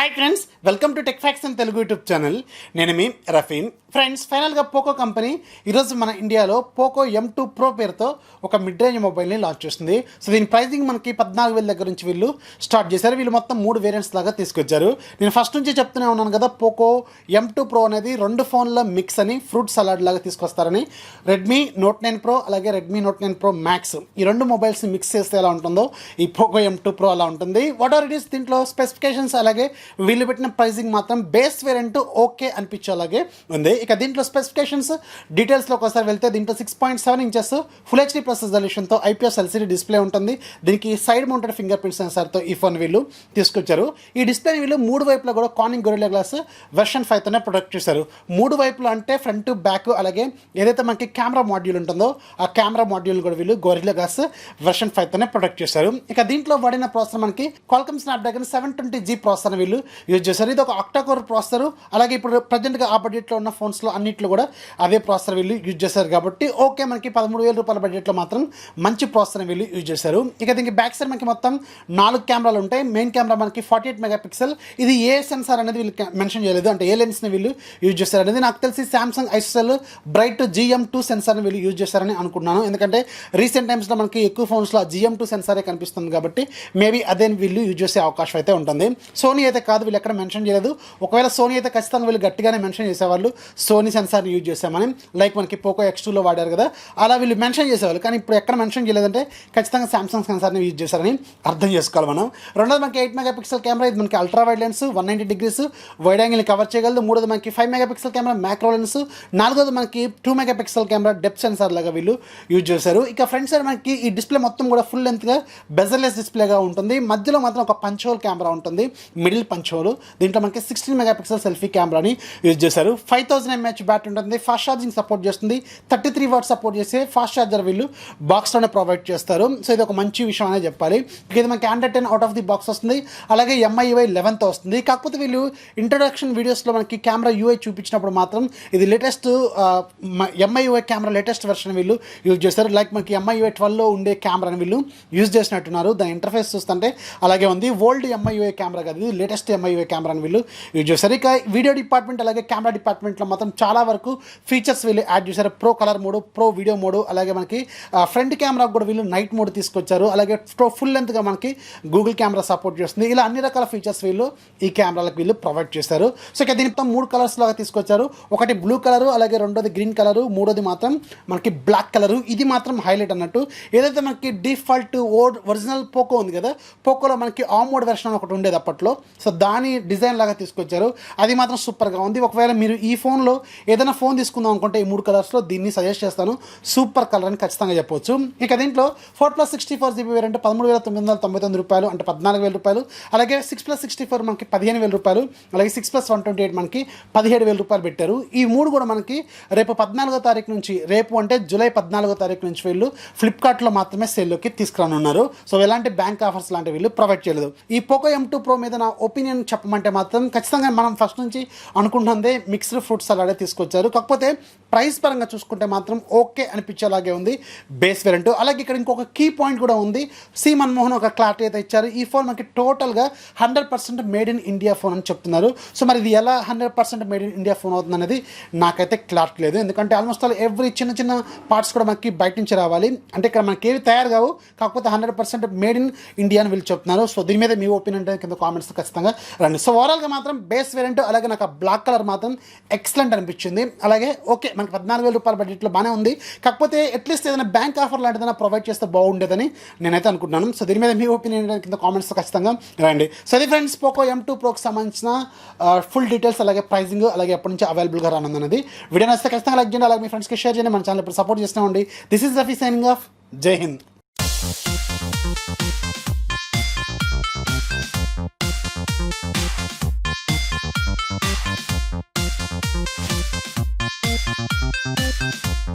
Hi friends, welcome to Techfox and Telugu YouTube channel. నేను మీ Rafeen. Friends, ఫైనల్గా పోకో కంపెనీ ఈరోజు మన ఇండియాలో పోకో M2 Pro పేరుతో ఒక మిడ్ రేంజ్ మొబైల్ని లాంచ్ చేస్తుంది. సో దీని ప్రైసింగ్ మనకి 14,000 దగ్గర నుంచి వీళ్ళు స్టార్ట్ చేశారు. వీళ్ళు మొత్తం 3 వేరియంట్స్ లాగా తీసుకొచ్చారు. నేను ఫస్ట్ నుంచి చెప్తూనే ఉన్నాను కదా, పోకో M2 Pro అనేది 2 ఫోన్ల మిక్స్ అని, ఫ్రూట్ సలాడ్ లాగా తీసుకొస్తారని. రెడ్మీ Note 9 Pro అలాగే రెడ్మీ Note 9 Pro Max ఈ 2 మొబైల్స్ మిక్స్ చేస్తే ఎలా ఉంటుందో ఈ పోకో M2 Pro అలా ఉంటుంది. వాట్ ఆర్ ఇట్ ఈస్, దీంట్లో స్పెసిఫికేషన్స్ అలాగే వీళ్ళు పెట్టిన ప్రైసింగ్ మాత్రం బేస్ వేరియంట్ ఓకే అనిపించేలాగే ఉంది. ఇక దీంట్లో స్పెసిఫికేషన్స్ డీటెయిల్స్లోకి ఒకసారి వెళ్తే దీంట్లో 6.7 ఇంచెస్ ఫుల్ హెచ్డీ ప్లస్ రెజల్యూషన్తో IPS LCD డిస్ప్లే ఉంటుంది. దీనికి సైడ్ మౌంటెడ్ ఫింగర్ ప్రింట్ సెన్సార్తో ఈ ఫోన్ వీళ్ళు తీసుకొచ్చారు. ఈ డిస్ప్లేని వీళ్ళు 3 వైపులా కూడా కార్నింగ్ గొరిల్లా గ్లాస్ వెర్షన్ 5తోనే ప్రొటెక్ట్ చేశారు. 3 వైపులా అంటే ఫ్రంట్ బ్యాక్ అలాగే ఏదైతే మనకి కెమెరా మాడ్యూల్ ఉంటుందో ఆ కెమెరా మాడ్యూల్ కూడా వీళ్ళు గొరిల్లా గ్లాస్ వెర్షన్ 5తోనే ప్రొటెక్ట్ చేశారు. ఇక దీంట్లో వాడిన ప్రాసెసర్ మనకి Qualcomm Snapdragon 720G ప్రాసెసర్ వీళ్ళు యూజ్ చేశారు. ఇది ఒక ఆక్టాకోర్ ప్రాసెసర్. అలాగే ఇప్పుడు ప్రజెంట్గా ఆ బడ్జెట్లో ఉన్న ఫోన్స్లో అన్నింటిలో కూడా అదే ప్రాసెసర్ వీళ్ళు యూజ్ చేశారు కాబట్టి ఓకే, మనకి 13,000 రూపాయల బడ్జెట్లో మాత్రం మంచి ప్రాసెసర్ వీళ్ళు యూజ్ చేశారు. ఇక దీనికి బ్యాక్ సైడ్ మనకి మొత్తం 4 కెమెరాలు ఉంటాయి. మెయిన్ కెమెరా మనకి 48 మెగాపిక్సెల్. ఇది ఏ సెన్సార్ అనేది వీళ్ళు మెన్షన్ చేయలేదు, అంటే ఏ లెన్స్ని వీళ్ళు యూజ్ చేశారు అనేది. నాకు తెలిసి సామ్సంగ్ ఐసోసెల్ బ్రైట్ GM2 సెన్సార్ని వీళ్ళు యూజ్ చేశారని అనుకుంటున్నాను. ఎందుకంటే రీసెంట్ టైమ్స్లో మనకి ఎక్కువ ఫోన్స్లో GM2 సెన్సారే కనిపిస్తుంది కాబట్టి మేబీ అదే వీళ్ళు యూజ్ చేసే అవకాశం అయితే ఉంటుంది. సోనీ అయితే కాదు, వీళ్ళు ఎక్కడ మెన్షన్ చేయలేదు. ఒకవేళ సోనీ అయితే ఖచ్చితంగా వీళ్ళు గట్టిగానే మెన్షన్ చేసేవాళ్ళు సోనీ సెన్సార్ని యూజ్ చేసామని. లైక్ మనకి పోకో X2లో వాడారు కదా, అలా వీళ్ళు మెన్షన్ చేసేవాళ్ళు. కానీ ఇప్పుడు ఎక్కడ మెన్షన్ చేయలేదంటే ఖచ్చితంగా సామ్సంగ్ సెన్సార్ని యూజ్ చేశారని అర్థం చేసుకోవాలి మనం. రెండోది మనకి 8 మెగాపిక్సెల్ కెమెరా. ఇది మనకి ultra wide lens 190 degrees wide యాంగిల్ని కవర్ చేయగలదు. మూడోది మనకి 5 మెగాపిక్సెల్ కెమెరా మ్యాక్రో లెన్స్. నాలుగోది మనకి 2 మెగాపిక్సెల్ కెమెరా డెప్త్ సెన్సార్ లాగా వీళ్ళు యూజ్ చేశారు. ఇక ఫ్రంట్ సైడ్ మనకి ఈ డిస్ప్లే మొత్తం కూడా ఫుల్ లెంత్గా బెజర్లెస్ డిస్ప్లేగా ఉంటుంది. మధ్యలో మాత్రం ఒక పంచ్ హోల్ కెమెరా ఉంటుంది, మిడిల్ పంచ్ హోల్. దీంట్లో మనకి 16 మెగాపిక్సెల్ సెల్ఫీ కెమెరాని యూజ్ చేశారు. 5000 mAh బ్యాటరీ ఉంటుంది. ఫాస్ట్ ఛార్జింగ్ సపోర్ట్ చేస్తుంది. 33 వాట్స్ సపోర్ట్ చేసే ఫాస్ట్ ఛార్జర్ వీళ్ళు బాక్స్లోనే ప్రొవైడ్ చేస్తారు. సో ఇది ఒక మంచి విషయం అనే చెప్పాలి. ఇది మనకి Android 10 out of the box వస్తుంది. అలాగే MIUI 11తో వస్తుంది. కాకపోతే వీళ్ళు ఇంట్రొడక్షన్ వీడియోస్లో మనకి కెమెరా UI చూపించినప్పుడు మాత్రం ఇది latest MIUI camera latest version వీళ్ళు యూజ్ చేస్తారు. లైక్ మనకి MIUI 12లో ఉండే కెమెరాని వీళ్ళు యూజ్ చేసినట్టున్నారు. దాని ఇంటర్ఫేస్ చూస్తుంటే అలాగే ఉంది. ఓల్డ్ MIUI కెమెరా కాదు, ఇది లేటెస్ట్ MIUI కెమెరాని వీళ్ళు యూజ్ చేస్తారు. ఇక వీడియో డిపార్ట్మెంట్ అలాగే కెమెరా డిపార్ట్మెంట్లో మాత్రం చాలా వరకు ఫీచర్స్ వీళ్ళు యాడ్ చేశారు. Pro colour mode, pro video mode, అలాగే మనకి ఫ్రంట్ కెమెరా కూడా వీళ్ళు నైట్ మోడ్ తీసుకొచ్చారు. అలాగే ఫుల్ లెంత్గా మనకి గూగుల్ కెమెరా సపోర్ట్ చేస్తుంది. ఇలా అన్ని రకాల ఫీచర్స్ వీళ్ళు ఈ కెమెరాలకు వీళ్ళు ప్రొవైడ్ చేస్తారు. సో ఇక దీనితో 3 కలర్స్ లాగా తీసుకొచ్చారు. ఒకటి బ్లూ కలరు, అలాగే రెండోది గ్రీన్ కలరు, మూడోది మాత్రం మనకి బ్లాక్ కలరు. ఇది మాత్రం హైలైట్ అన్నట్టు. ఏదైతే మనకి డిఫాల్ట్ ఒరిజినల్ పోకో ఉంది కదా, పోకోలో మనకి ఆ మోడ్ వెర్షన్ ఒకటి ఉండేది అప్పట్లో. సో దాని డిజైన్ లాగా తీసుకొచ్చారు. అది మాత్రం సూపర్గా ఉంది. ఒకవేళ మీరు ఈ ఫోన్లో ఏదైనా ఫోన్ తీసుకుందాం అనుకుంటే ఈ 3 కలర్స్లో దీన్ని సజెస్ట్ చేస్తాను. సూపర్ కలర్ అని ఖచ్చితంగా చెప్పవచ్చు. ఇక దీంట్లో 4+64GB వేరియంట్ 13,999 రూపాయలు, అంటే 14,000 రూపాయలు. అలాగే 6+64 మనకి 15,000 రూపాయలు. అలాగే 6+128 మనకి 17,000 రూపాయలు పెట్టారు. ఈ 3 కూడా మనకి రేపు 14వ తారీఖు నుంచి, రేపు అంటే జూలై 14వ తారీఖు నుంచి వీళ్ళు ఫ్లిప్కార్ట్లో మాత్రమే సేల్లోకి తీసుకురానున్నారు. సో ఎలాంటి బ్యాంక్ ఆఫర్స్ లాంటివి వీళ్ళు ప్రొవైడ్ చేయలేదు. ఈ పోకో M2 Pro మీద నా ఒపీనియన్ చెప్పమంటే మాత్రం ఖచ్చితంగా మనం ఫస్ట్ నుంచి అనుకుంటుందే మిక్స్డ్ ఫ్రూట్స్ అలాగే తీసుకొచ్చారు. కాకపోతే ప్రైస్ పరంగా చూసుకుంటే మాత్రం ఓకే అనిపించేలాగే ఉంది బేస్ వేరియంట్. అలాగే ఇక్కడ ఇంకొక కీ పాయింట్ కూడా ఉంది. సి మన్మోహన్ ఒక క్లారిటీ అయితే ఇచ్చారు. ఈ ఫోన్ మనకి టోటల్గా 100% మేడ్ ఇన్ ఇండియా ఫోన్ అని చెప్తున్నారు. సో మరి ఇది ఎలా 100% మేడ్ ఇన్ ఇండియా ఫోన్ అవుతుంది అనేది నాకైతే క్లారిటీ లేదు. ఎందుకంటే ఆల్మోస్ట్ ఆల్ ఎవ్రీ చిన్న చిన్న పార్ట్స్ కూడా మనకి బయట నుంచి రావాలి. అంటే ఇక్కడ మనకి ఏవి తయారు కావు, కాకపోతే 100% మేడ్ ఇన్ ఇండియా అని వీళ్ళు చెప్తున్నారు. సో దీని మీద మీ ఒపీనియన్ అంటే కింద కామెంట్స్ ఖచ్చితంగా రండి. సో ఓవరాల్గా మాత్రం బేస్ వేరియంట్ అలాగే నాకు ఆ బ్లాక్ కలర్ మాత్రం ఎక్సలెంట్ అనిపించింది. అలాగే ఓకే, మనకి 14,000 రూపాయల బడ్జెట్లో బాగానే ఉంది. కాకపోతే అట్లీస్ట్ ఏదైనా బ్యాంక్ ఆఫర్ లాంటిదైనా ప్రొవైడ్ చేస్తే బాగుండేదని నేనైతే అనుకుంటున్నాను. సో దీని మీద మీ ఒపీనియన్ కింద కామెంట్స్ ఖచ్చితంగా రండి. సో అది ఫ్రెండ్స్, పోకో M2 Proకి సంబంధించిన ఫుల్ డీటెయిల్స్ అలాగే ప్రైజింగ్ అలాగే ఎప్పటి నుంచి అవైలబుల్గా రానుందన్నది. వీడియో నచ్చితే ఖచ్చితంగా లైక్ చేయండి. అలాగే మీ ఫ్రెండ్స్కి షేర్ చేయండి. మన ఛానల్ ఇప్పుడు సపోర్ట్ చేస్తూ ఉండి. This is Rafi signing off. జై హింద్.